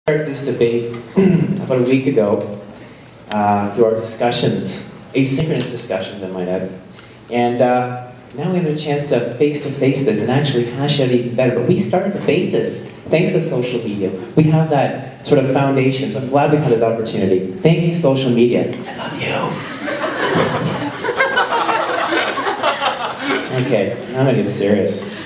Started this debate about a week ago through our discussions, asynchronous discussions I might add, and now we have a chance to face-to-face this and actually hash it out even better. But we started the basis thanks to social media. We have that sort of foundation, so I'm glad we've had that opportunity. Thank you, social media. I love you. Okay, now I'm gonna get serious.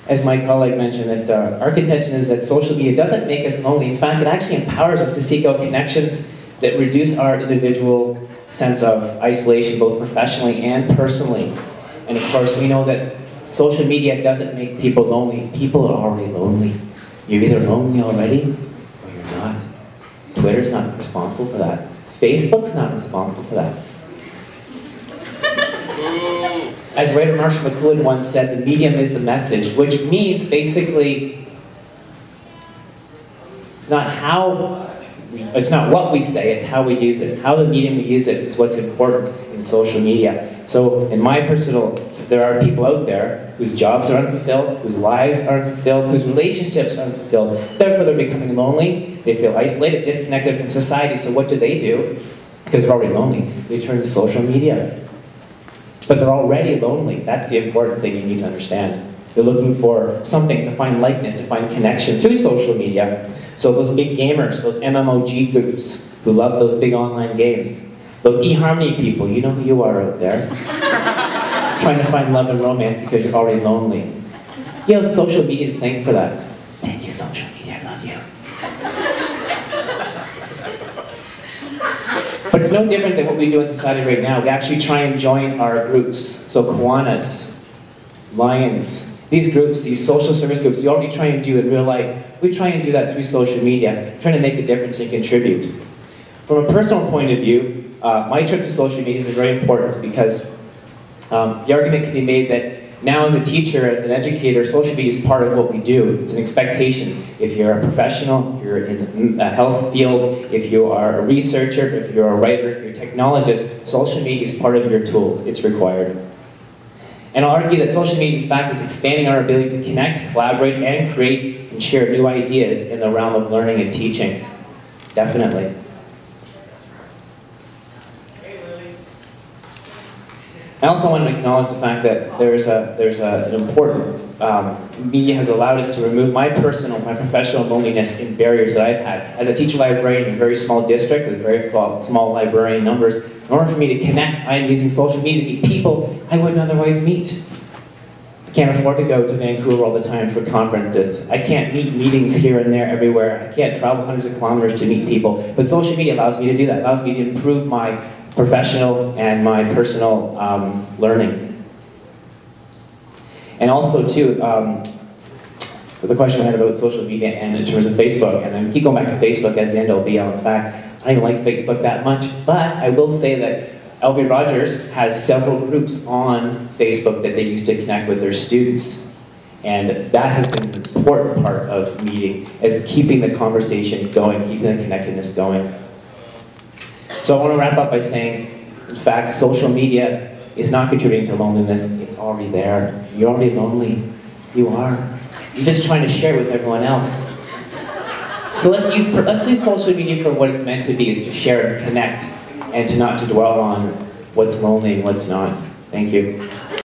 As my colleague mentioned, that our contention is that social media doesn't make us lonely. In fact, it actually empowers us to seek out connections that reduce our individual sense of isolation, both professionally and personally. And of course, we know that social media doesn't make people lonely. People are already lonely. You're either lonely already, or you're not. Twitter's not responsible for that. Facebook's not responsible for that. As writer Marshall McLuhan once said, the medium is the message, which means basically it's not what we say, it's how we use it. How the medium we use it is what's important in social media. So in my personal, there are people out there whose jobs are unfulfilled, whose lives are unfulfilled, whose relationships are unfulfilled. Therefore they're becoming lonely, they feel isolated, disconnected from society. So what do? Because they're already lonely, they turn to social media. But they're already lonely. That's the important thing you need to understand. They're looking for something to find likeness, to find connection through social media. So those big gamers, those MMOG groups who love those big online games, those eHarmony people, you know who you are out there, trying to find love and romance because you're already lonely. You have social media to thank for that. Thank you, social media, I love you. But it's no different than what we do in society right now. We actually try and join our groups. So Kiwanis, Lions, these groups, these social service groups, we already try and do in real life. We try and do that through social media, trying to make a difference and contribute. From a personal point of view, my trip to social media has been very important because the argument can be made that now as a teacher, as an educator, social media is part of what we do. It's an expectation. If you're a professional, if you're in the health field, if you are a researcher, if you're a writer, if you're a technologist, social media is part of your tools. It's required. And I'll argue that social media, in fact, is expanding our ability to connect, collaborate, and create and share new ideas in the realm of learning and teaching. Definitely. I also want to acknowledge the fact that there's an important, media has allowed us to remove my professional loneliness and barriers that I've had. As a teacher librarian in a very small district with very small librarian numbers, in order for me to connect, I am using social media to meet people I wouldn't otherwise meet. I can't afford to go to Vancouver all the time for conferences. I can't meet meetings here and there everywhere. I can't travel hundreds of kilometers to meet people. But social media allows me to do that. It allows me to improve my professional and my personal learning. And also too, the question I had about social media and in terms of Facebook, and I keep going back to Facebook as the end all be all. In fact, I don't even like Facebook that much, but I will say that L.B. Rogers has several groups on Facebook that they use to connect with their students. And that has been an important part of meeting, is keeping the conversation going, keeping the connectedness going. So I want to wrap up by saying, in fact, social media is not contributing to loneliness. It's already there. You're already lonely. You are. You're just trying to share with everyone else. So let's use social media for what it's meant to be, is to share and connect, and to not to dwell on what's lonely and what's not. Thank you.